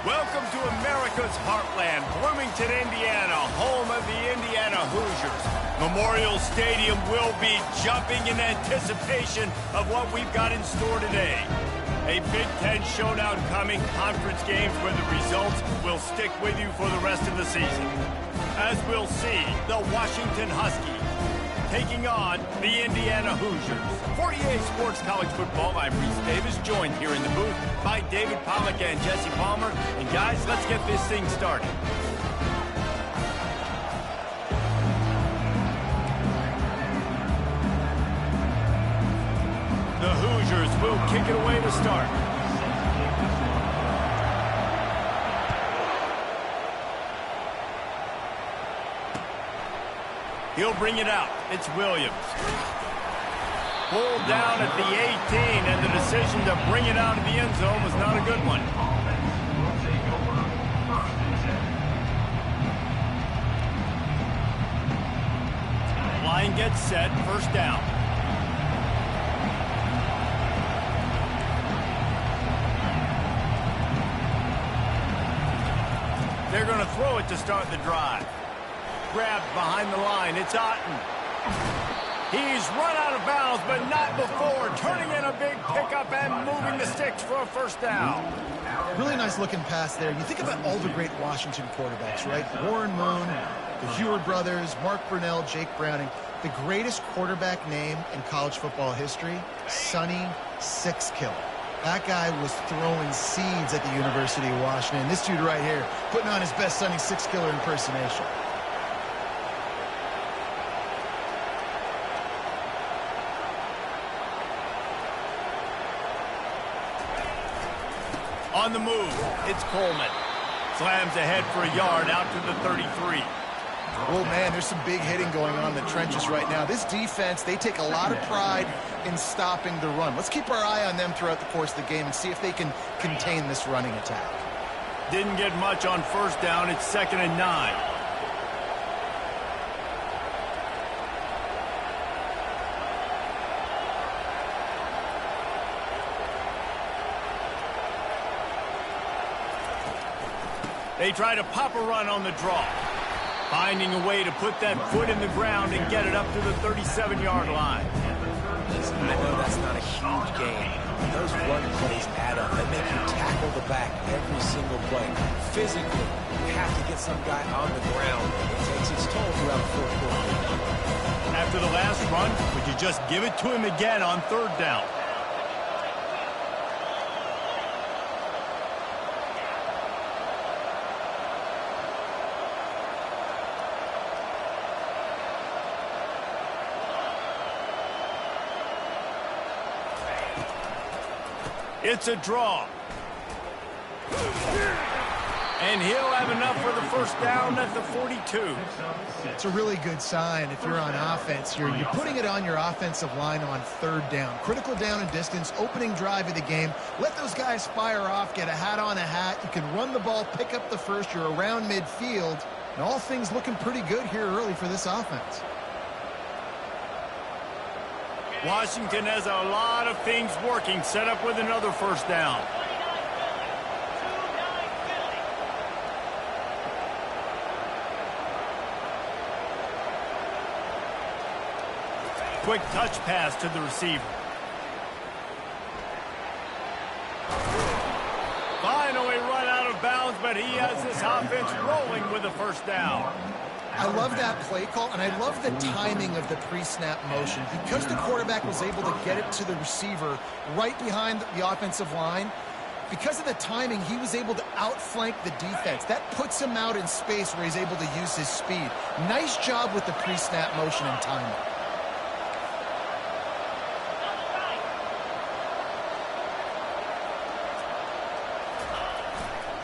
Welcome to America's heartland, Bloomington, Indiana, home of the Indiana Hoosiers. Memorial Stadium will be jumping in anticipation of what we've got in store today. A Big Ten showdown coming, conference games where the results will stick with you for the rest of the season. As we'll see, the Washington Huskies taking on the Indiana Hoosiers. 48 Sports College Football, I'm Reese Davis, joined here in the booth by David Pollack and Jesse Palmer. And guys, let's get this thing started. The Hoosiers will kick it away to start. He'll bring it out. It's Williams. Pulled down at the 18, and the decision to bring it out of the end zone was not a good one. Line gets set, first down. They're going to throw it to start the drive. Grabbed behind the line. It's Otten. He's run out of bounds, but not before. Turning in a big pickup and moving the sticks for a first down. Really nice looking pass there. You think about all the great Washington quarterbacks, right? Warren Moon, the Heward brothers, Mark Brunell, Jake Browning. The greatest quarterback name in college football history, Sonny Sixkiller. That guy was throwing seeds at the University of Washington. This dude right here, putting on his best Sonny Sixkiller impersonation. On the move, it's Coleman. Slams ahead for a yard out to the 33. Oh, man, there's some big hitting going on in the trenches right now. This defense, they take a lot of pride in stopping the run. Let's keep our eye on them throughout the course of the game and see if they can contain this running attack. Didn't get much on first down. It's 2nd and 9. They try to pop a run on the draw. Finding a way to put that foot in the ground and get it up to the 37-yard line. I know that's not a huge gain. Those run plays add up. They make you tackle the back every single play. Physically, you have to get some guy on the ground. It takes its toll throughout the fourth quarter. After the last run, would you just give it to him again on third down? It's a draw. And he'll have enough for the first down at the 42. It's a really good sign if you're on offense. You're putting it on your offensive line on third down. Critical down and distance, opening drive of the game. Let those guys fire off, get a hat on a hat. You can run the ball, pick up the first. You're around midfield. And all things looking pretty good here early for this offense. Washington has a lot of things working, set up with another first down. Quick touch pass to the receiver. Finally run out of bounds, but he has this offense rolling with a first down. I love that play call, and I love the timing of the pre-snap motion. Because the quarterback was able to get it to the receiver right behind the offensive line, because of the timing, he was able to outflank the defense. That puts him out in space where he's able to use his speed. Nice job with the pre-snap motion and timing.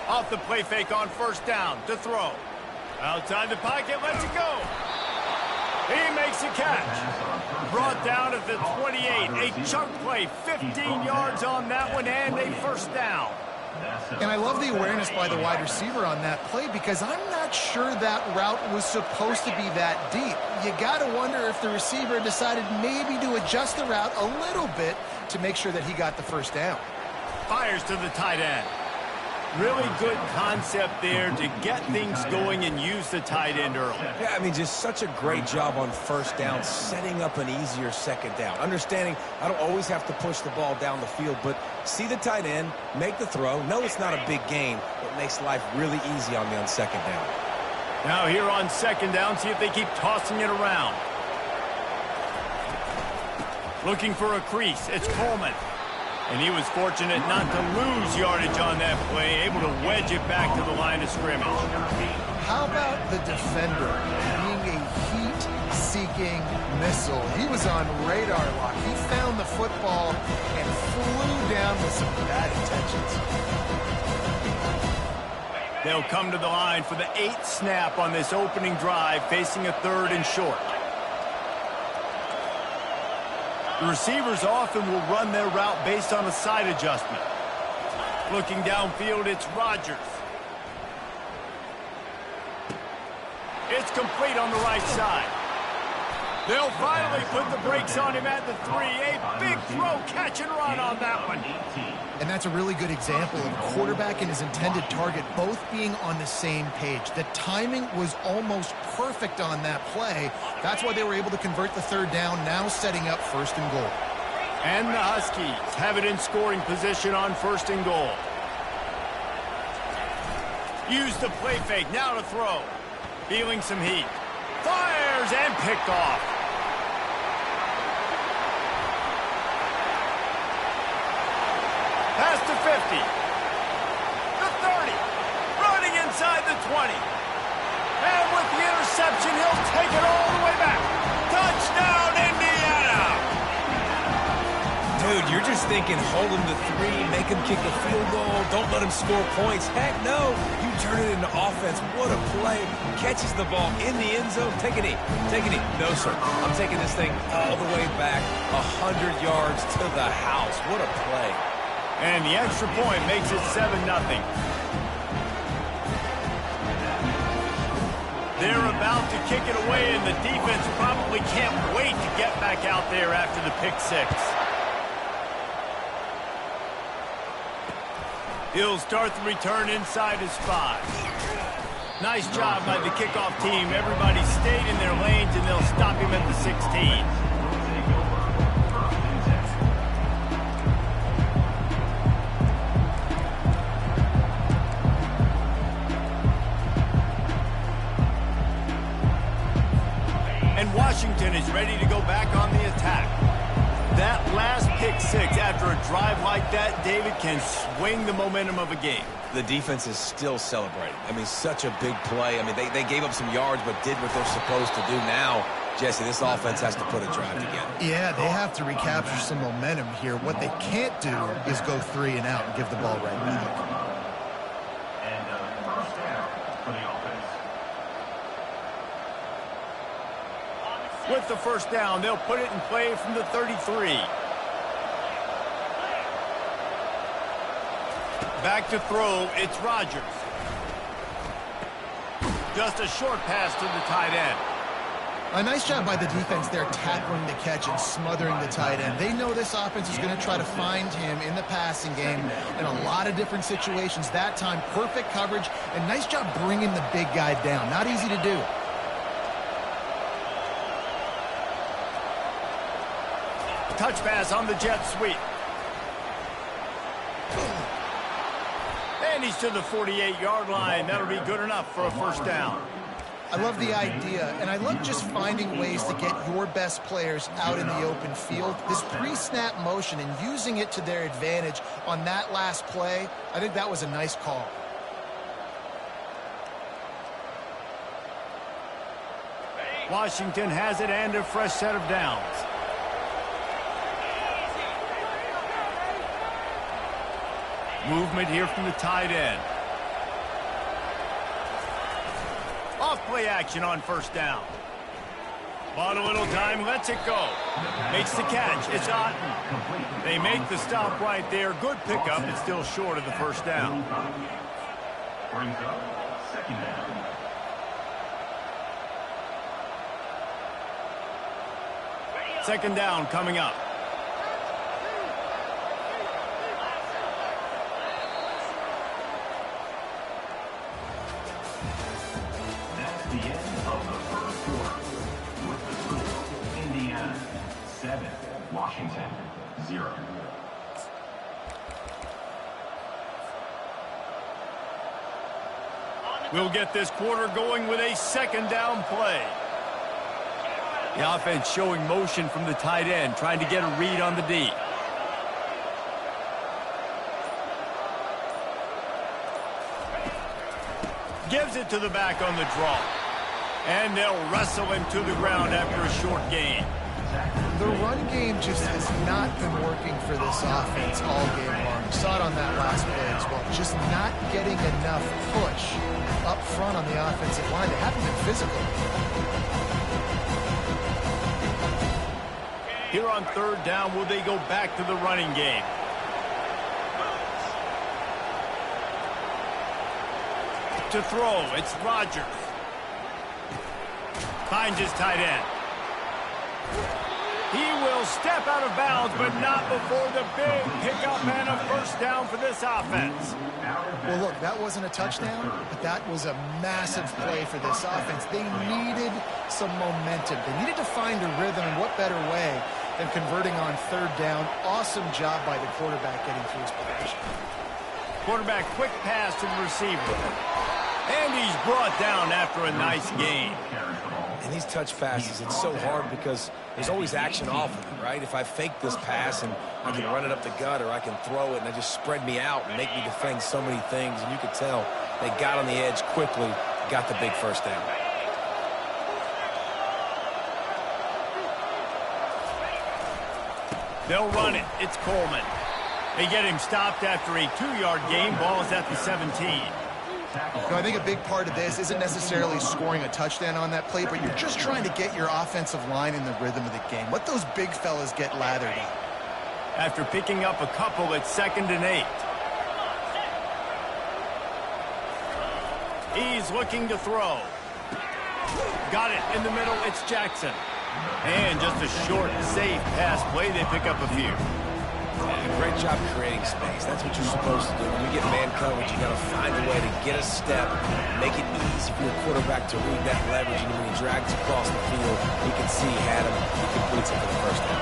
Off the play fake on first down to throw. Outside the pocket, lets it go. He makes a catch. Brought down at the 28. A chunk play, 15 yards on that one, and a first down. And I love the awareness by the wide receiver on that play because I'm not sure that route was supposed to be that deep. You got to wonder if the receiver decided maybe to adjust the route a little bit to make sure that he got the first down. Fires to the tight end. Really good concept there to get things going and use the tight end early. Yeah, I mean, just such a great job on first down, setting up an easier second down. Understanding I don't always have to push the ball down the field, but see the tight end, make the throw. No, it's not a big gain, but makes life really easy on me on second down. Now here on second down, see if they keep tossing it around. Looking for a crease, it's Coleman. And he was fortunate not to lose yardage on that play, able to wedge it back to the line of scrimmage. How about the defender being a heat-seeking missile? He was on radar lock. He found the football and flew down with some bad intentions. They'll come to the line for the 8th snap on this opening drive, facing a 3rd and short. The receivers often will run their route based on a side adjustment. Looking downfield, it's Rodgers. It's complete on the right side. They'll finally put the brakes on him at the 3. A big throw, catch and run on that one. And that's a really good example of a quarterback and his intended target both being on the same page. The timing was almost perfect on that play. That's why they were able to convert the 3rd down, now setting up 1st and goal. And the Huskies have it in scoring position on 1st and goal. Use the play fake, now to throw. Feeling some heat. Fires and picked off. Pass to 50. The 30. Running inside the 20. And with the interception, he'll take it all the way back. Touchdown, Indiana! Dude, you're just thinking hold him to 3, make him kick a field goal, don't let him score points. Heck no, you turn it into offense. What a play. Catches the ball in the end zone. Take a knee. Take a knee. No, sir. I'm taking this thing all the way back 100 yards to the house. What a play. And the extra point makes it 7-0. They're about to kick it away, and the defense probably can't wait to get back out there after the pick 6. He'll start the return inside his 5. Nice job by the kickoff team. Everybody stayed in their lanes, and they'll stop him at the 16. And Washington is ready to go back on the attack. That last pick 6 after a drive like that, David, can swing the momentum of a game. The defense is still celebrating. I mean, such a big play. I mean, they gave up some yards but did what they're supposed to do. Now, Jesse, this offense has to put a drive together. Yeah, they have to recapture some momentum here. What they can't do is go 3 and out and give the ball right back. With the 1st down, they'll put it in play from the 33. Back to throw, it's Rodgers. Just a short pass to the tight end. A nice job by the defense there tackling the catch and smothering the tight end. They know this offense is going to try to find him in the passing game in a lot of different situations. That time, perfect coverage, and nice job bringing the big guy down. Not easy to do. Touch pass on the jet sweep. And he's to the 48-yard line. That'll be good enough for a 1st down. I love the idea, and I love just finding ways to get your best players out in the open field. This pre-snap motion and using it to their advantage on that last play, I think that was a nice call. Washington has it and a fresh set of downs. Movement here from the tight end. Off play action on 1st down. Bought a little time, lets it go. Makes the catch, it's Otten. They make the stop right there. Good pickup, it's still short of the 1st down. Brings up 2nd down. Second down coming up. Washington, 0. We'll get this quarter going with a second down play. The offense showing motion from the tight end, trying to get a read on the D. Gives it to the back on the draw. And they'll wrestle him to the ground after a short gain. The run game just has not been working for this offense all game long. You saw it on that last play as well. Just not getting enough push up front on the offensive line. They haven't been physical. Here on third down, will they go back to the running game? To throw, it's Rodgers. Finds his tight end. He will step out of bounds, but not before the big pickup and a first down for this offense. Well, look, that wasn't a touchdown, but that was a massive play for this offense. They needed some momentum. They needed to find a rhythm, and what better way than converting on third down. Awesome job by the quarterback getting through his progression. Quarterback quick pass to the receiver. And he's brought down after a nice gain. And these touch passes, it's so hard because there's always action off of it, right? If I fake this pass and I can run it up the gut, or I can throw it and it just spread me out and make me defend so many things. And you could tell they got on the edge quickly, got the big first down. They'll run it. It's Coleman. They get him stopped after a 2-yard gain. Ball is at the 17. No, I think a big part of this isn't necessarily scoring a touchdown on that play, but you're just trying to get your offensive line in the rhythm of the game. Let those big fellas get lathered up. After picking up a couple, it's 2nd and 8. He's looking to throw. Got it in the middle. It's Jackson. And just a short, safe pass play. They pick up a few. Great job creating space. That's what you're supposed to do. When you get man coverage, you got to find a way to get a step, make it easy for your quarterback to read that leverage, and when he drags across the field, you can see he had him. He completes it for the first down.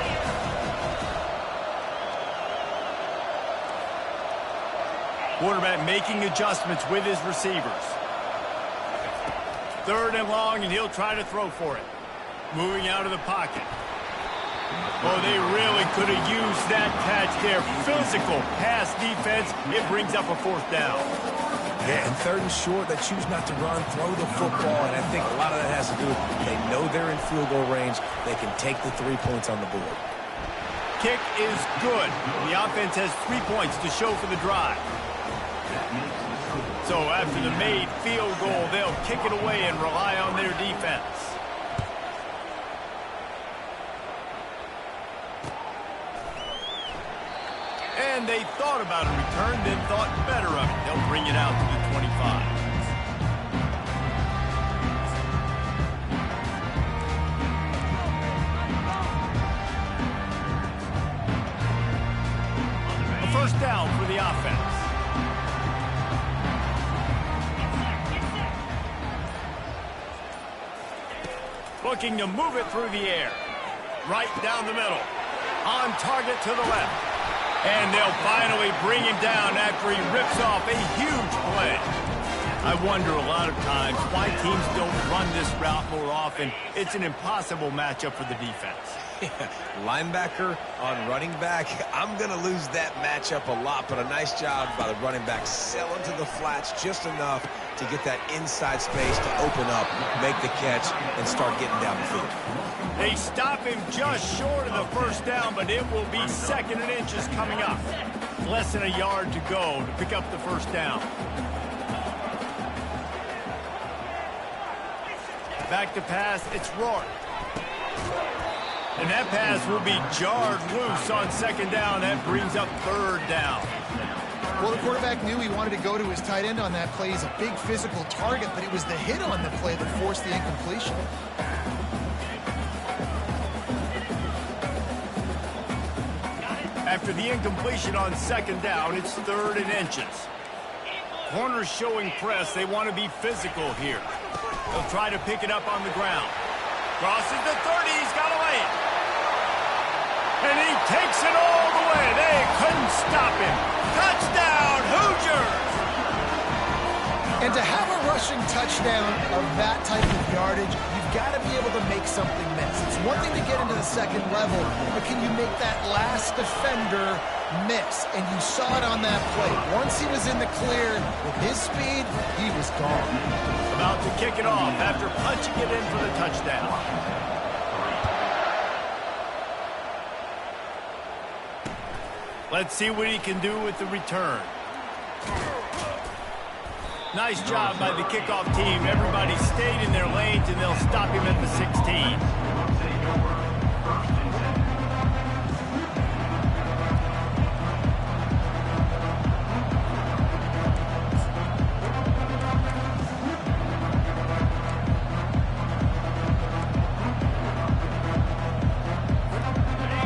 Quarterback making adjustments with his receivers. 3rd and long, and he'll try to throw for it. Moving out of the pocket. Oh, they really could have used that catch there. Physical pass defense. It brings up a 4th down. Yeah, and 3rd and short, they choose not to run, throw the football, and I think a lot of that has to do with they know they're in field goal range. They can take the 3 points on the board. Kick is good. The offense has 3 points to show for the drive. So after the made field goal, they'll kick it away and rely on their defense. And they thought about a return, then thought better of it. They'll bring it out to the 25. A first down for the offense. Looking to move it through the air. Right down the middle. On target to the left. And they'll finally bring him down after he rips off a huge play. I wonder a lot of times why teams don't run this route more often. It's an impossible matchup for the defense. Linebacker on running back, I'm going to lose that matchup a lot, but a nice job by the running back selling to the flats just enough to get that inside space to open up, make the catch, and start getting down the field. They stop him just short of the first down, but it will be 2nd and inches coming up. Less than a yard to go to pick up the first down. Back to pass, it's Rourke. And that pass will be jarred loose on 2nd down. That brings up 3rd down. Well, the quarterback knew he wanted to go to his tight end on that play. He's a big physical target, but it was the hit on the play that forced the incompletion. After the incompletion on 2nd down, it's 3rd and inches. Corners showing press. They want to be physical here. They'll try to pick it up on the ground. Crosses the 30. He's got away. And he takes it all the way. They couldn't stop him. Touchdown, Hoosiers! And to have a rushing touchdown of that type of yardage, you've got to be able to make something miss. It's one thing to get into the second level, but can you make that last defender miss? And you saw it on that play. Once he was in the clear with his speed, he was gone. About to kick it off after punching it in for the touchdown. Let's see what he can do with the return. Nice job by the kickoff team. Everybody stayed in their lanes, and they'll stop him at the 16.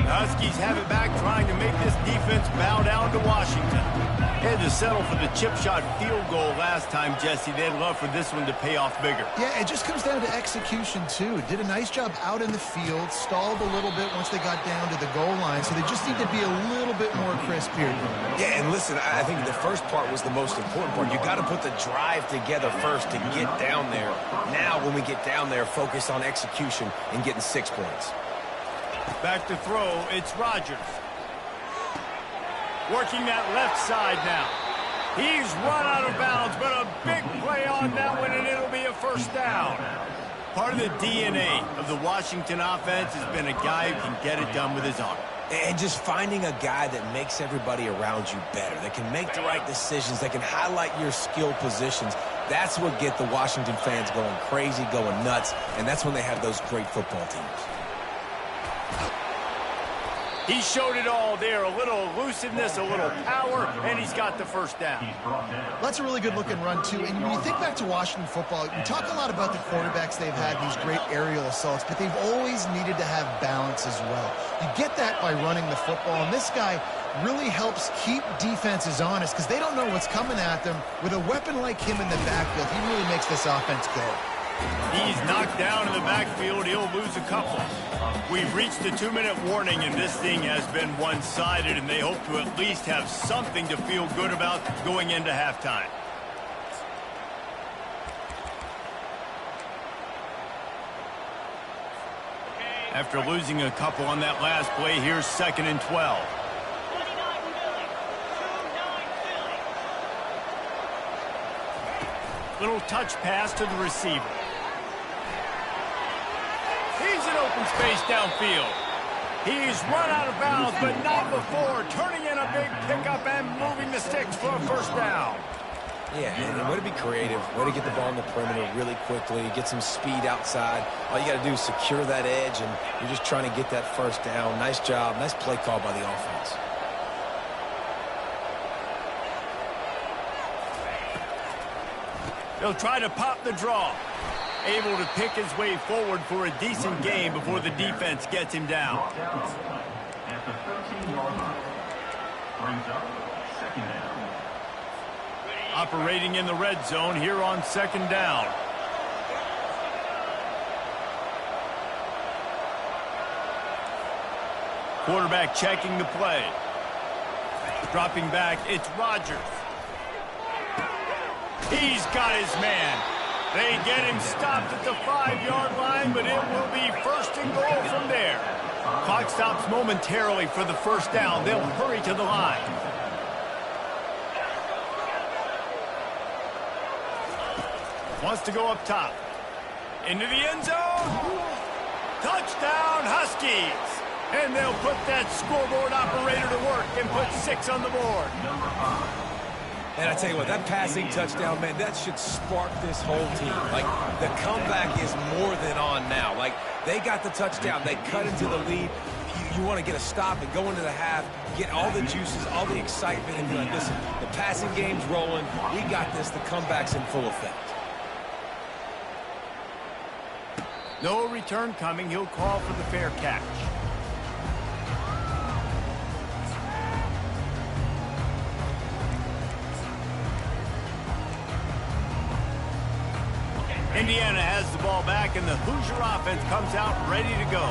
The Huskies have it back, trying to make this defense bow down to Washington. Had to settle for the chip shot field goal last time, Jesse. They'd love for this one to pay off bigger. Yeah, it just comes down to execution, too. Did a nice job out in the field, stalled a little bit once they got down to the goal line, so they just need to be a little bit more crisp here. Yeah, and listen, I think the first part was the most important part. You got to put the drive together first to get down there. Now, when we get down there, focus on execution and getting 6 points. Back to throw, it's Rodgers. Working that left side now. He's run out of bounds, but a big play on that one, and it'll be a first down. Part of the DNA of the Washington offense has been a guy who can get it done with his arm. And just finding a guy that makes everybody around you better, that can make the right decisions, that can highlight your skill positions. That's what get the Washington fans going crazy, going nuts, and that's when they have those great football teams. He showed it all there, a little elusiveness, a little power, and he's got the first down. That's a really good-looking run, too. And when you think back to Washington football, you talk a lot about the quarterbacks they've had, these great aerial assaults, but they've always needed to have balance as well. You get that by running the football, and this guy really helps keep defenses honest because they don't know what's coming at them. With a weapon like him in the backfield, he really makes this offense go. He's knocked down in the backfield. He'll lose a couple. We've reached the 2-minute warning, and this thing has been one-sided, and they hope to at least have something to feel good about going into halftime. After losing a couple on that last play, here's 2nd and 12. Little touch pass to the receiver. He's in open space downfield. He's run out of bounds, but not before. Turning in a big pickup and moving the sticks for a first down. Yeah, and way to be creative, way to get the ball in the perimeter really quickly, get some speed outside. All you got to do is secure that edge, and you're just trying to get that first down. Nice job, nice play call by the offense. They'll try to pop the draw. Able to pick his way forward for a decent game before the defense gets him down. At the 13-yard line. Brings up 2nd down. Operating in the red zone here on 2nd down. Quarterback checking the play. Dropping back, it's Rodgers. He's got his man. They get him stopped at the 5-yard line, but it will be 1st and goal from there. Clock stops momentarily for the first down. They'll hurry to the line. Wants to go up top. Into the end zone. Touchdown, Huskies. And they'll put that scoreboard operator to work and put 6 on the board. And I tell you what, that passing touchdown, man, that should spark this whole team. Like, the comeback is more than on now. Like, they got the touchdown. They cut into the lead. You want to get a stop and go into the half, get all the juices, all the excitement, and be like, listen, the passing game's rolling. We got this. The comeback's in full effect. No return coming. He'll call for the fair catch. Indiana has the ball back, and the Hoosier offense comes out ready to go.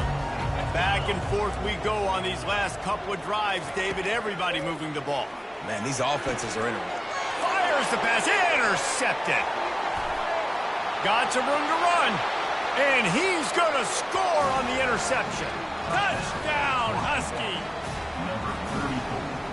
Back and forth we go on these last couple of drives, David. Everybody moving the ball. Man, these offenses are in it. Fires the pass. Intercepted. Got some room to run. And he's going to score on the interception. Touchdown, Husky.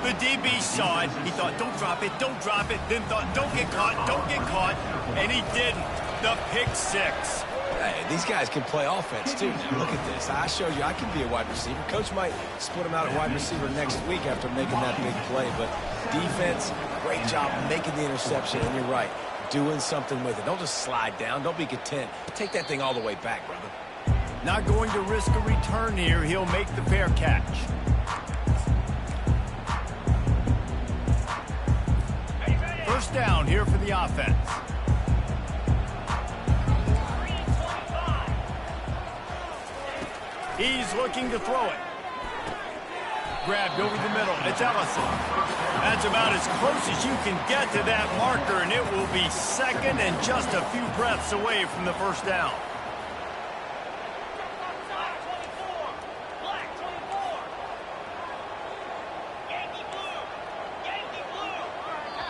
The DB saw it. He thought, don't drop it, don't drop it. Then thought, don't get caught, don't get caught. And he didn't. The pick six. Hey, these guys can play offense, too. Now, look at this. I showed you I can be a wide receiver. Coach might split him out at wide receiver next week after making that big play. But defense, great job making the interception. And you're right, doing something with it. Don't just slide down. Don't be content. Take that thing all the way back, brother. Not going to risk a return here. He'll make the fair catch. First down here for the offense. He's looking to throw it. Grabbed over the middle. It's Ellison. That's about as close as you can get to that marker, and it will be second and just a few breaths away from the first down.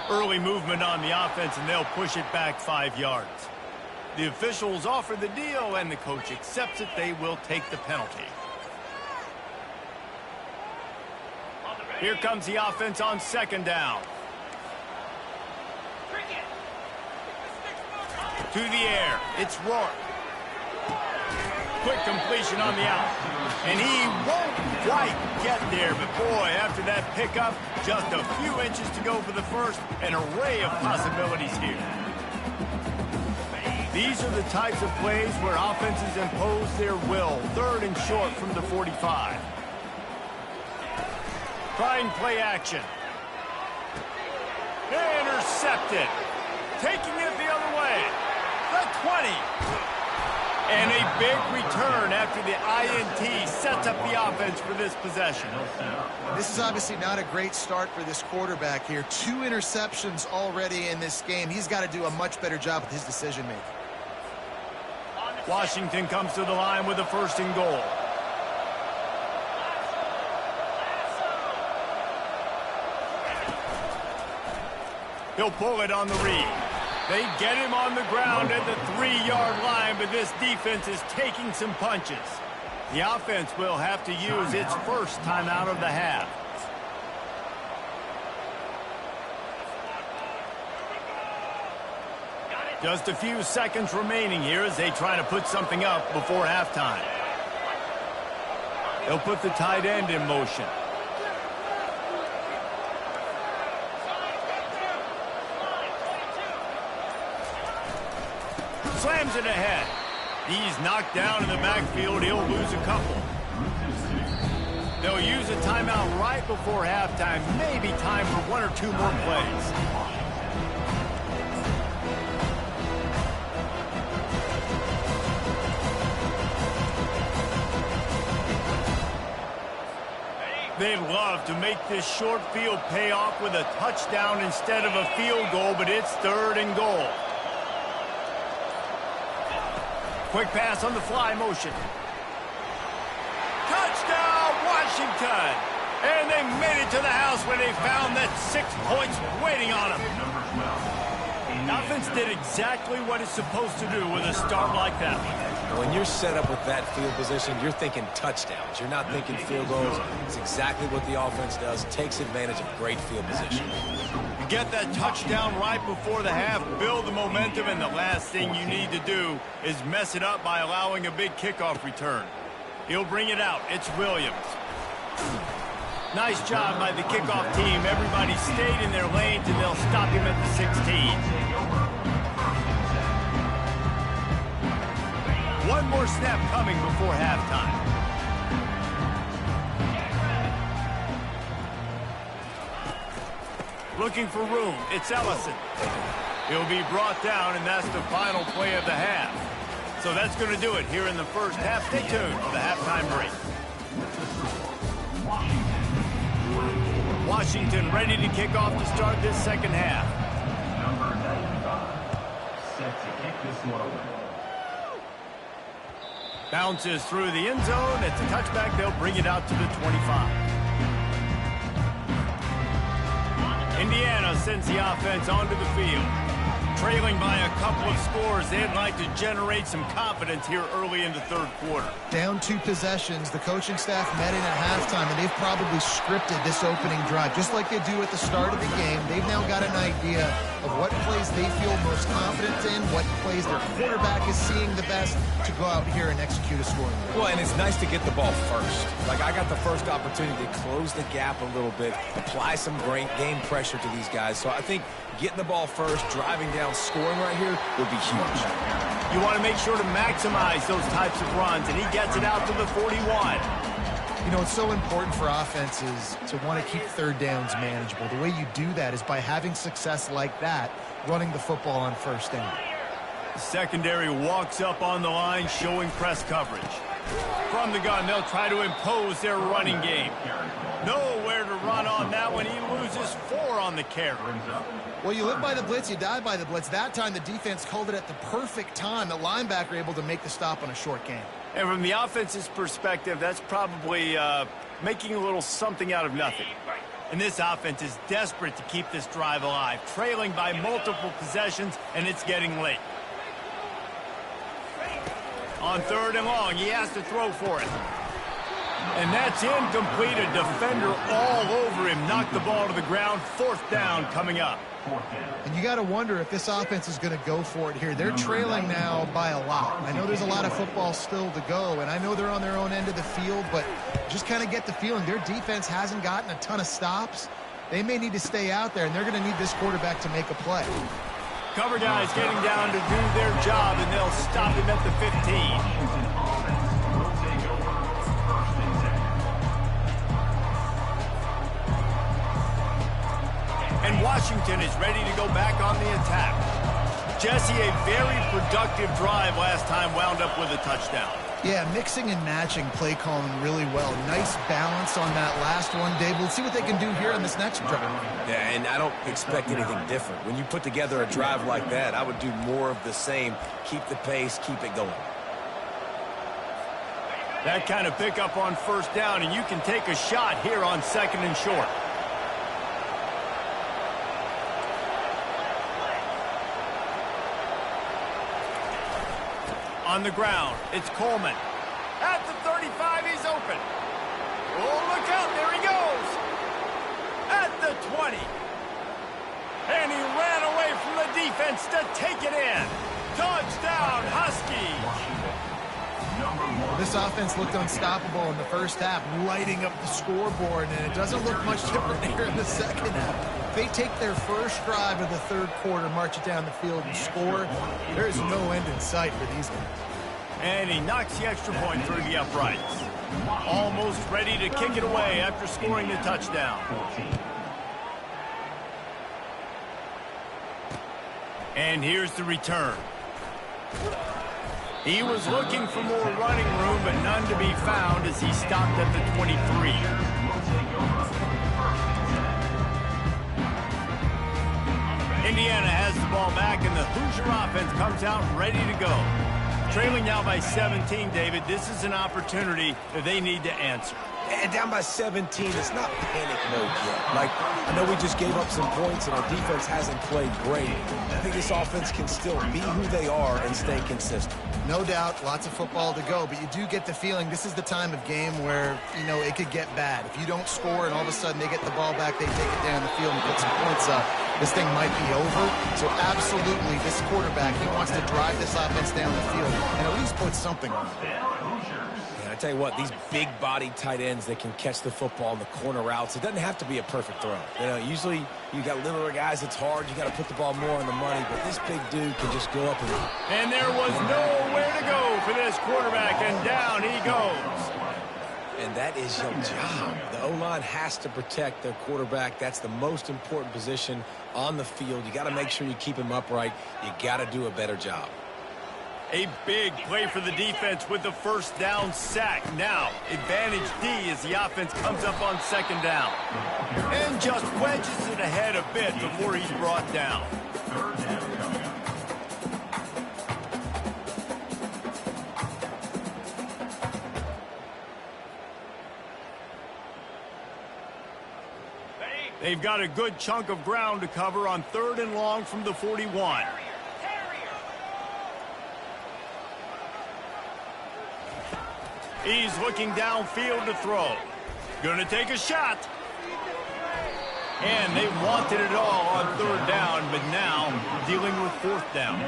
Early movement on the offense, and they'll push it back 5 yards. The officials offer the deal, and the coach accepts it. They will take the penalty. Here comes the offense on second down. To the air. It's Rourke. Quick completion on the out. And he won't quite get there, but boy, after that pickup, just a few inches to go for the first. An array of possibilities here. These are the types of plays where offenses impose their will. Third and short from the 45. Trying play action. Intercepted. Taking it the other way. The 20. And a big return after the INT sets up the offense for this possession. This is obviously not a great start for this quarterback here. 2 interceptions already in this game. He's got to do a much better job with his decision-making. Washington comes to the line with a first and goal. He'll pull it on the read. They get him on the ground at the 3-yard line, but this defense is taking some punches. The offense will have to use its first timeout of the half. Just a few seconds remaining here as they try to put something up before halftime. They'll put the tight end in motion. Slams it ahead. He's knocked down in the backfield. He'll lose a couple. They'll use a timeout right before halftime. Maybe time for 1 or 2 more plays. They'd love to make this short field pay off with a touchdown instead of a field goal, but it's 3rd and goal. Quick pass on the fly motion. Touchdown, Washington! And they made it to the house when they found that 6 points waiting on them. The offense did exactly what it's supposed to do with a start like that one. When you're set up with that field position, you're thinking touchdowns. You're not thinking field goals. It's exactly what the offense does. Takes advantage of great field position. You get that touchdown right before the half, build the momentum, and the last thing you need to do is mess it up by allowing a big kickoff return. He'll bring it out. It's Williams. Nice job by the kickoff team. Everybody stayed in their lanes, and they'll stop him at the 16. One more snap coming before halftime. Looking for room. It's Ellison. He'll be brought down, and that's the final play of the half. So that's going to do it here in the first half. Stay tuned for the halftime break. Washington ready to kick off to start this second half. Number 95, set to kick this one away. Bounces through the end zone. It's a touchback. They'll bring it out to the 25. Indiana sends the offense onto the field. Trailing by a couple of scores, they'd like to generate some confidence here early in the third quarter. Down 2 possessions, the coaching staff met in at halftime, and they've probably scripted this opening drive. Just like they do at the start of the game, they've now got an idea of what plays they feel most confident in, what plays their quarterback is seeing the best to go out here and execute a scoring drive. Well, and it's nice to get the ball first. Like, I got the first opportunity to close the gap a little bit, apply some great game pressure to these guys. So I think getting the ball first, driving down, scoring right here would be huge. You want to make sure to maximize those types of runs, and he gets it out to the 41. You know, it's so important for offenses to want to keep third downs manageable. The way you do that is by having success like that, running the football on first down. The secondary walks up on the line, showing press coverage. From the gun, they'll try to impose their running game. Nowhere to run on that one. He loses 4 on the carry. Well, you live by the blitz, you die by the blitz. That time, the defense called it at the perfect time. The linebacker able to make the stop on a short gain. And from the offense's perspective, that's probably making a little something out of nothing. And this offense is desperate to keep this drive alive, trailing by multiple possessions, and it's getting late. On 3rd and long, he has to throw for it. And that's incomplete. A defender all over him. Knocked the ball to the ground. 4th down coming up. And you got to wonder if this offense is going to go for it here. They're trailing now by a lot. I know there's a lot of football still to go, and I know they're on their own end of the field, but just kind of get the feeling their defense hasn't gotten a ton of stops. They may need to stay out there, and they're going to need this quarterback to make a play. Cover guys getting down to do their job, and they'll stop him at the 15. And Washington is ready to go back on the attack. Jesse, a very productive drive last time, wound up with a touchdown. Yeah, mixing and matching play calling really well. Nice balance on that last one, Dave. We'll see what they can do here on this next drive. Yeah, and I don't expect anything different. When you put together a drive like that, I would do more of the same. Keep the pace, keep it going. That kind of pickup on 1st down, and you can take a shot here on 2nd and short. On the ground, it's Coleman. At the 35, he's open. Oh, look out, there he goes. At the 20. And he ran away from the defense to take it in. Touchdown, Husky. This offense looked unstoppable in the first half, lighting up the scoreboard, and it doesn't look much different here in the second half. If they take their first drive of the third quarter, march it down the field, and score, there is no end in sight for these guys. And he knocks the extra point through the uprights. Almost ready to kick it away after scoring the touchdown. And here's the return. He was looking for more running room, but none to be found as he stopped at the 23. Indiana has the ball back, and the Hoosier offense comes out ready to go. Trailing now by 17, David. This is an opportunity that they need to answer. And down by 17, it's not panic mode yet. Like, I know we just gave up some points and our defense hasn't played great. I think this offense can still be who they are and stay consistent. No doubt, lots of football to go, but you do get the feeling this is the time of game where, you know, it could get bad. If you don't score and all of a sudden they get the ball back, they take it down the field and put some points up, this thing might be over. So absolutely, this quarterback, he wants to drive this offense down the field and at least put something on it. I tell you what, these big-bodied tight ends that can catch the football in the corner routes, it doesn't have to be a perfect throw. You know, usually you got littler guys, it's hard. You got to put the ball more on the money, but this big dude can just go up and there was nowhere to go for this quarterback, and down he goes. And that is your job. The O-line has to protect their quarterback. That's the most important position on the field. You got to make sure you keep him upright. You got to do a better job. A big play for the defense with the first down sack. Now, advantage D as the offense comes up on 2nd down. And just wedges it ahead a bit before he's brought down. They've got a good chunk of ground to cover on 3rd and long from the 41. He's looking downfield to throw. Gonna take a shot. And they wanted it all on 3rd down, but now dealing with 4th down.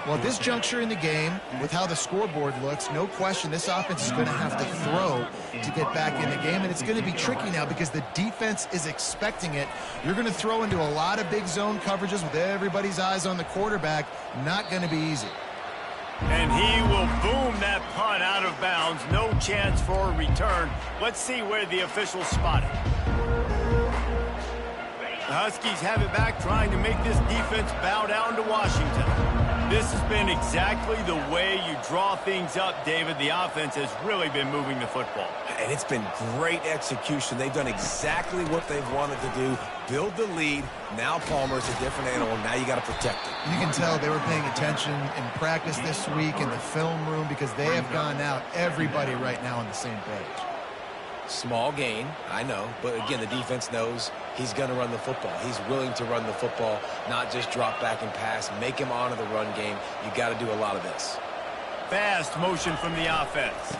Well, at this juncture in the game, with how the scoreboard looks, no question this offense is going to have to throw to get back in the game, and it's going to be tricky now because the defense is expecting it. You're going to throw into a lot of big zone coverages with everybody's eyes on the quarterback. Not going to be easy. And he will boom that punt out of bounds. No chance for a return. Let's see where the officials spot it. The Huskies have it back, trying to make this defense bow down to Washington. This has been exactly the way you draw things up, David. The offense has really been moving the football. And it's been great execution. They've done exactly what they've wanted to do. Build the lead. Now Palmer's a different animal. Now you got to protect it. You can tell they were paying attention in practice this week in the film room because they have gone out, everybody right now on the same page. Small gain, I know, but again, the defense knows he's going to run the football. He's willing to run the football, not just drop back and pass, make him honor the run game. You got to do a lot of this. Fast motion from the offense.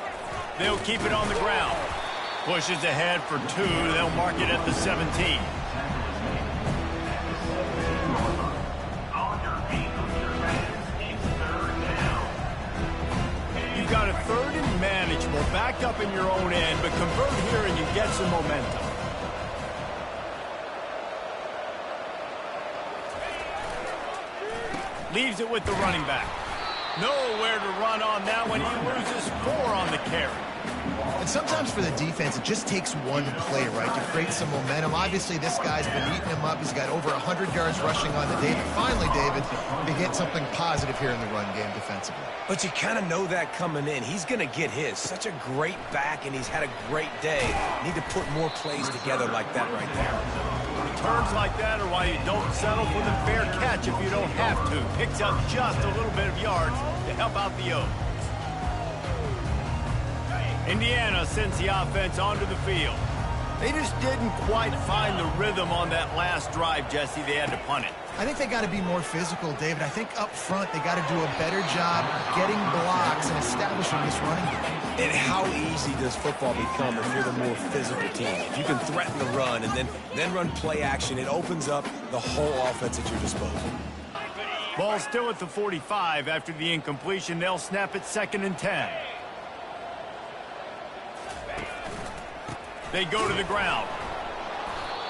They'll keep it on the ground. Pushes ahead for 2. They'll mark it at the 17. You've got a 3rd and manageable, back up in your own end, but convert here and you get some momentum. Leaves it with the running back. Nowhere to run on that one. He loses 4 on the carry. And sometimes for the defense, it just takes one play, right, to create some momentum. Obviously, this guy's been eating him up. He's got over 100 yards rushing on the day. But finally, David, they get something positive here in the run game defensively. But you kind of know that coming in. He's going to get his. Such a great back, and he's had a great day. Need to put more plays together like that right there. Returns like that are why you don't settle for the fair catch if you don't have to. Picks up just a little bit of yards to help out the Oaks. Indiana sends the offense onto the field. They just didn't quite find the rhythm on that last drive, Jesse. They had to punt it. I think they got to be more physical, David. I think up front they got to do a better job getting blocks and establishing this running game. And how easy does football become if you're the more physical team? If you can threaten the run and then run play action, it opens up the whole offense at your disposal. Ball still at the 45 after the incompletion. They'll snap it 2nd and 10. They go to the ground.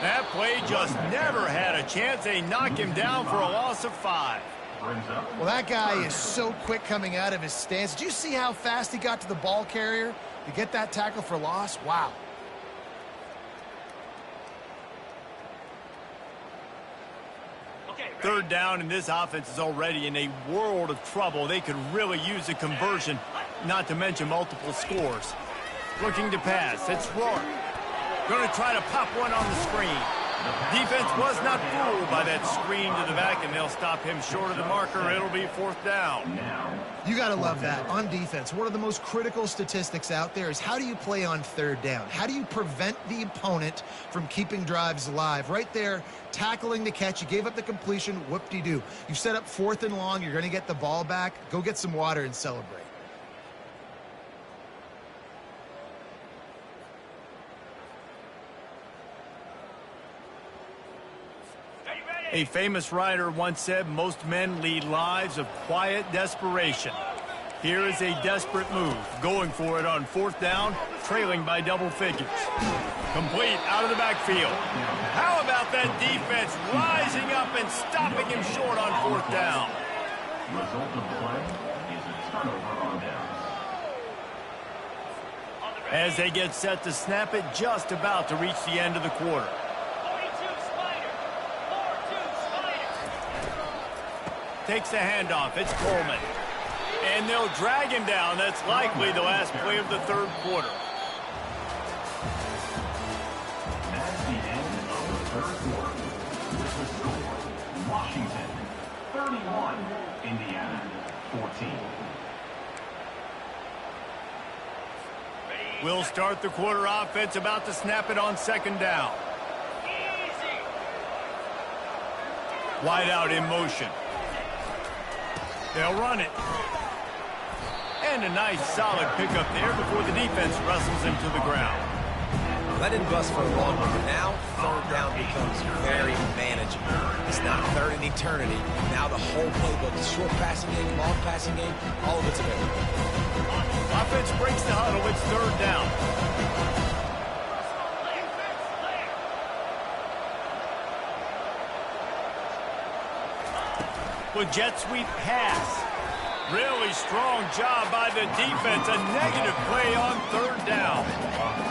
That play just never had a chance. They knock him down for a loss of 5. Well, that guy is so quick coming out of his stance. Did you see how fast he got to the ball carrier to get that tackle for loss? Wow. Third down, and this offense is already in a world of trouble. They could really use a conversion, not to mention multiple scores. Looking to pass. It's Rourke. Going to try to pop one on the screen. Defense was not fooled by that screen to the back, and they'll stop him short of the marker. It'll be 4th down. You got to love that. On defense, one of the most critical statistics out there is how do you play on 3rd down? How do you prevent the opponent from keeping drives alive? Right there, tackling the catch. You gave up the completion. Whoop-de-doo. You've set up 4th and long. You're going to get the ball back. Go get some water and celebrate. A famous writer once said, most men lead lives of quiet desperation. Here is a desperate move, going for it on 4th down, trailing by double figures. Complete out of the backfield. How about that defense rising up and stopping him short on 4th down? Result of the play is a turnover on downs. As they get set to snap it, just about to reach the end of the quarter. Takes the handoff. It's Coleman. And they'll drag him down. That's likely the last play of the 3rd quarter. That's the end of the 3rd quarter. With the score, Washington 31, Indiana 14. We'll start the quarter offense, about to snap it on 2nd down. Wide out in motion. They'll run it. And a nice solid pickup there before the defense wrestles him to the ground. That didn't bust for long, but now third down becomes very manageable. It's not third in eternity. Now the whole playbook, the short passing game, long passing game, all of it's available. Offense breaks the huddle. It's third down. With jet sweep pass. Really strong job by the defense. A negative play on third down.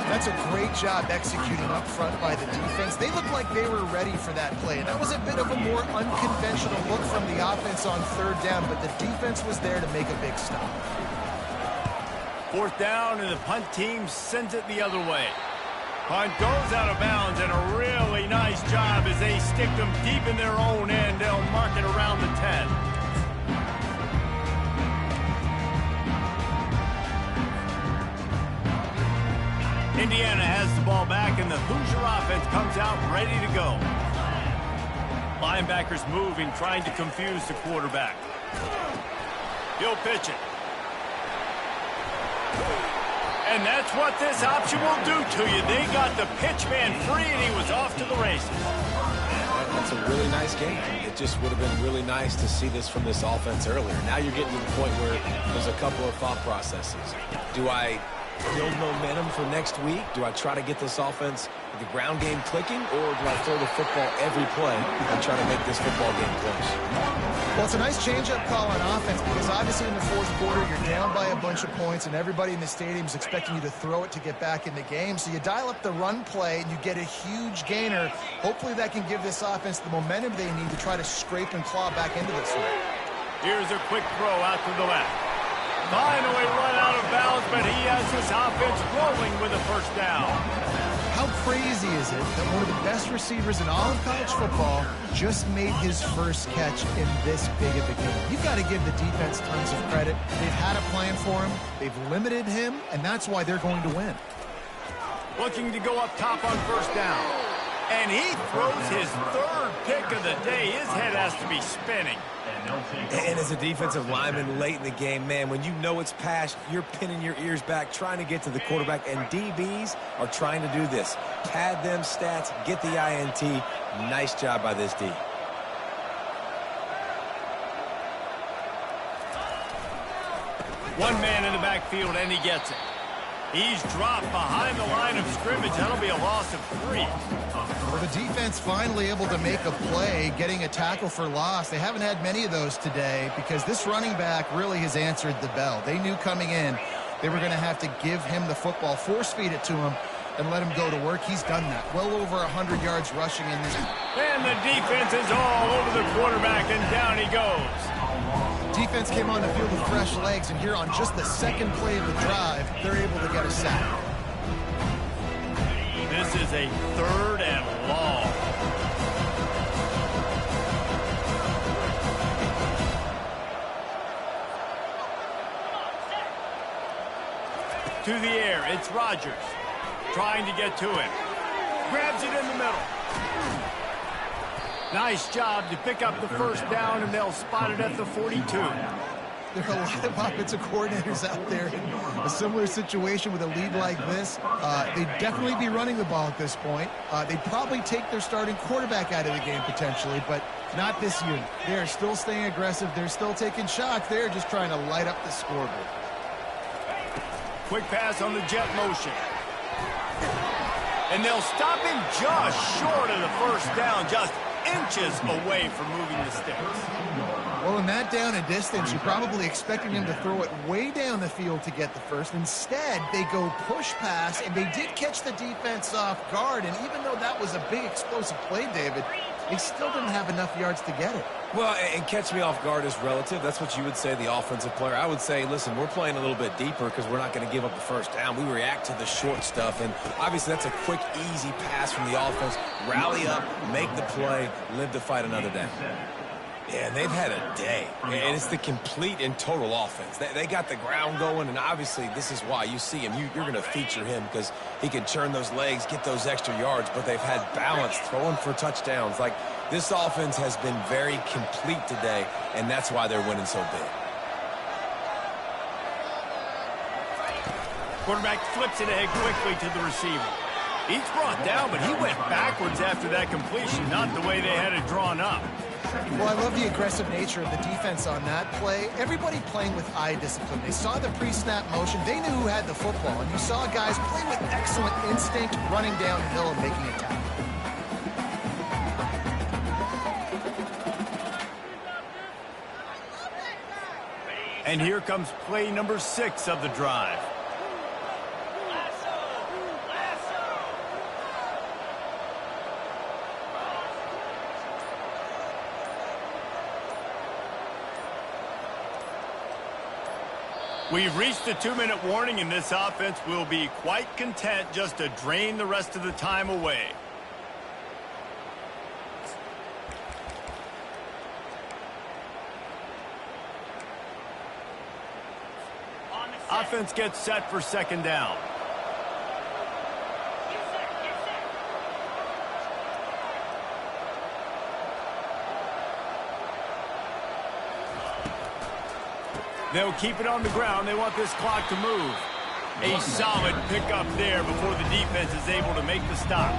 That's a great job executing up front by the defense. They looked like they were ready for that play. And that was a bit of a more unconventional look from the offense on third down, but the defense was there to make a big stop. Fourth down, and the punt team sends it the other way. Punt goes out of bounds, and a really nice job as they stick them deep in their own end. They'll mark it around the 10. Indiana has the ball back, and the Hoosier offense comes out ready to go. Linebackers moving, trying to confuse the quarterback. He'll pitch it. And that's what this option will do to you. They got the pitch man free, and he was off to the races. That's a really nice game. It just would have been really nice to see this from this offense earlier. Now you're getting to the point where there's a couple of thought processes. Do I build momentum for next week? Do I try to get this offense, the ground game clicking, or do I throw the football every play and try to make this football game close? Well, it's a nice change-up call on offense because obviously in the fourth quarter, you're down by a bunch of points and everybody in the stadium is expecting you to throw it to get back in the game. So you dial up the run play and you get a huge gainer. Hopefully that can give this offense the momentum they need to try to scrape and claw back into this one. Here's a quick throw out to the left. Finally run out of bounds, but he has his offense rolling with a first down. How crazy is it that one of the best receivers in all of college football just made his first catch in this big of a game? You've got to give the defense tons of credit. They've had a plan for him. They've limited him, and that's why they're going to win. Looking to go up top on first down. And he throws his third pick of the day. His head has to be spinning. And as a defensive lineman late in the game, man, when you know it's passed, you're pinning your ears back, trying to get to the quarterback, and DBs are trying to do this. Pad them stats, get the INT. Nice job by this D. One man in the backfield, and he gets it. He's dropped behind the line of scrimmage. That'll be a loss of 3. Well, the defense finally able to make a play, getting a tackle for loss. They haven't had many of those today because this running back really has answered the bell. They knew coming in they were going to have to give him the football, force feed it to him, and let him go to work. He's done that. Well over 100 yards rushing in this. And the defense is all over the quarterback, and down he goes. Defense came on the field with fresh legs, and here on just the second play of the drive, they're able to get a sack. This is a third and long. To the air, it's Rodgers. Trying to get to it. Grabs it in the middle. Nice job to pick up the first down, and they'll spot it at the 42. There are a lot of offensive coordinators out there in a similar situation with a lead like this. They'd definitely be running the ball at this point. They'd probably take their starting quarterback out of the game potentially, but not this unit. They're still staying aggressive. They're still taking shots. They're just trying to light up the scoreboard. Quick pass on the jet motion. And they'll stop him just short of the first down, just inches away from moving the sticks. Well, in that down and distance, you're probably expecting him to throw it way down the field to get the first. Instead, they go push pass, and they did catch the defense off guard. And even though that was a big explosive play, David, they still didn't have enough yards to get it. Well, and catch me off guard is relative. That's what you would say, the offensive player. I would say, listen, we're playing a little bit deeper because we're not going to give up the first down. We react to the short stuff, and obviously that's a quick, easy pass from the offense. Rally up, make the play, live to fight another day. Yeah, they've had a day, and it's the complete and total offense. They got the ground going, and obviously this is why you see him. You're going to feature him because he can turn those legs, get those extra yards, but they've had balance, throwing for touchdowns. Like, This offense has been very complete today, and that's why they're winning so big. Quarterback flips it ahead quickly to the receiver. He's brought down, but he went backwards after that completion, not the way they had it drawn up. Well, I love the aggressive nature of the defense on that play. Everybody playing with eye discipline. They saw the pre-snap motion. They knew who had the football, and you saw guys play with excellent instinct, running downhill and making a tackle. And here comes play number 6 of the drive. We've reached the 2-minute warning, and this offense will be quite content just to drain the rest of the time away. Offense gets set for second down. They'll keep it on the ground. They want this clock to move. A solid pickup there before the defense is able to make the stop.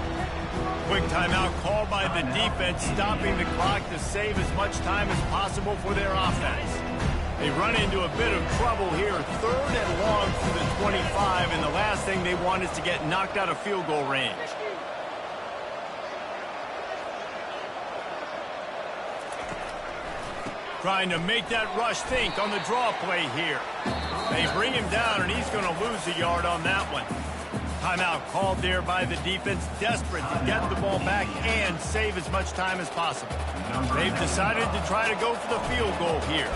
Quick timeout called by the defense, stopping the clock to save as much time as possible for their offense. They run into a bit of trouble here. 3rd and long from the 25, and the last thing they want is to get knocked out of field goal range. Trying to make that rush think on the draw play here. They bring him down, and he's going to lose a yard on that one. Timeout called there by the defense, desperate to get the ball back and save as much time as possible. They've decided to try to go for the field goal here.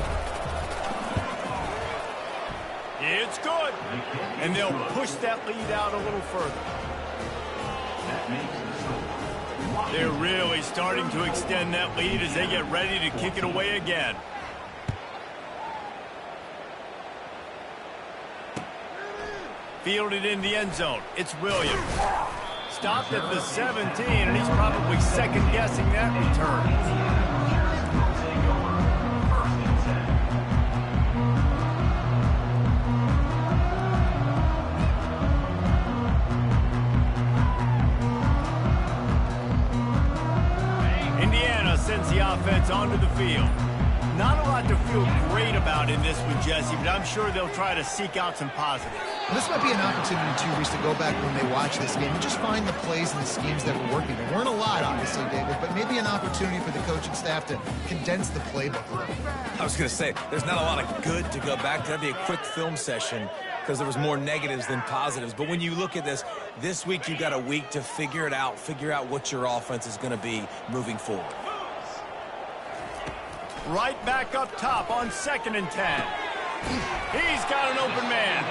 It's good. And they'll push that lead out a little further. They're really starting to extend that lead as they get ready to kick it away again. Fielded in the end zone. It's Williams. Stopped at the 17, and he's probably second-guessing that return. Sends the offense onto the field. Not a lot to feel great about in this one, Jesse, but I'm sure they'll try to seek out some positives. Well, this might be an opportunity, too, Reese, to go back when they watch this game and just find the plays and the schemes that were working. There weren't a lot, obviously, David, but maybe an opportunity for the coaching staff to condense the playbook a little. I was going to say, there's not a lot of good to go back to. That'd be a quick film session because there was more negatives than positives. But when you look at this week you've got a week to figure it out, figure out what your offense is going to be moving forward. Right back up top on 2nd and 10. He's got an open man.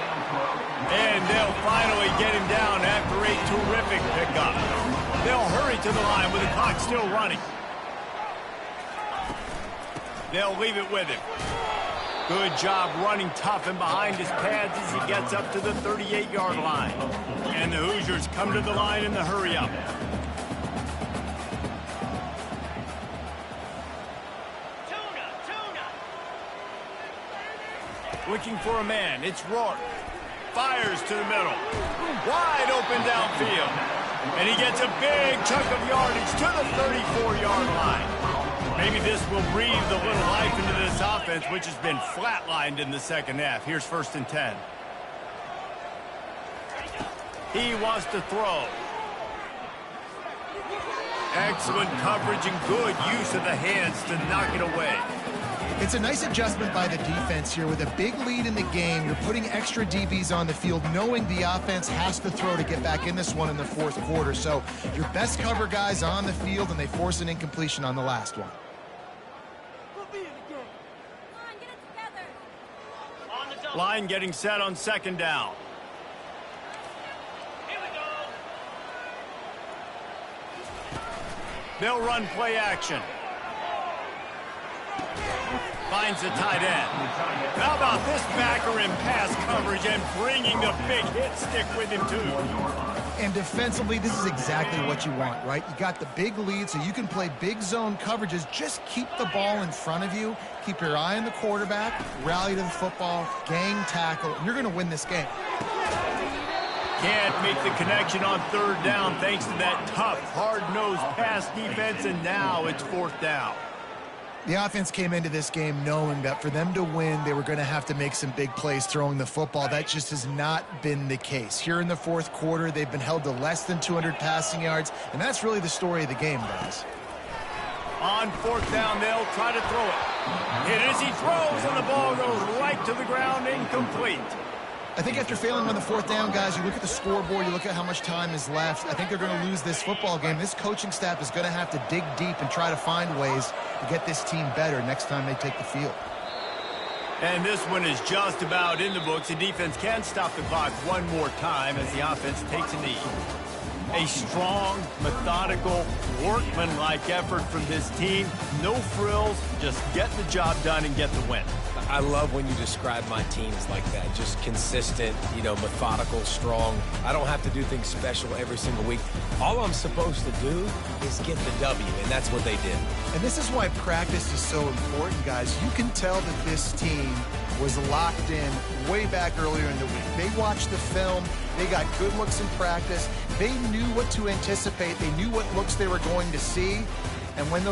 And they'll finally get him down after a terrific pickup. They'll hurry to the line with the clock still running. They'll leave it with him. Good job running tough and behind his pads as he gets up to the 38-yard line. And the Hoosiers come to the line in the hurry-up. Looking for a man. It's Rourke. Fires to the middle. Wide open downfield. And he gets a big chunk of yardage to the 34-yard line. Maybe this will breathe a little life into this offense, which has been flatlined in the second half. Here's 1st and 10. He wants to throw. Excellent coverage and good use of the hands to knock it away. It's a nice adjustment by the defense here. With a big lead in the game, you're putting extra DBs on the field, knowing the offense has to throw to get back in this one in the 4th quarter. So your best cover guys on the field, and they force an incompletion on the last one. Line getting set on 2nd down. They'll run play action. Finds the tight end. How about this backer in pass coverage and bringing the big hit stick with him, too? And defensively, this is exactly what you want, right? You got the big lead, so you can play big zone coverages. Just keep the ball in front of you. Keep your eye on the quarterback, rally to the football, gang tackle. You're going to win this game. Can't make the connection on third down thanks to that tough, hard-nosed pass defense, and now it's fourth down. The offense came into this game knowing that for them to win, they were going to have to make some big plays throwing the football. That just has not been the case. Here in the fourth quarter, they've been held to less than 200 passing yards, and that's really the story of the game, guys. On fourth down, they'll try to throw it. It is, he throws, and the ball goes right to the ground, incomplete. I think after failing on the fourth down, guys, you look at the scoreboard, you look at how much time is left. I think they're going to lose this football game. This coaching staff is going to have to dig deep and try to find ways to get this team better next time they take the field. And this one is just about in the books. The defense can stop the clock one more time as the offense takes a knee. A strong, methodical, workmanlike effort from this team. No frills, just get the job done and get the win. I love when you describe my teams like that. Just consistent, methodical, strong. I don't have to do things special every single week. All I'm supposed to do is get the W, and that's what they did. And this is why practice is so important, guys. You can tell that this team was locked in way back earlier in the week. They watched the film. They got good looks in practice. They knew what to anticipate. They knew what looks they were going to see. And when those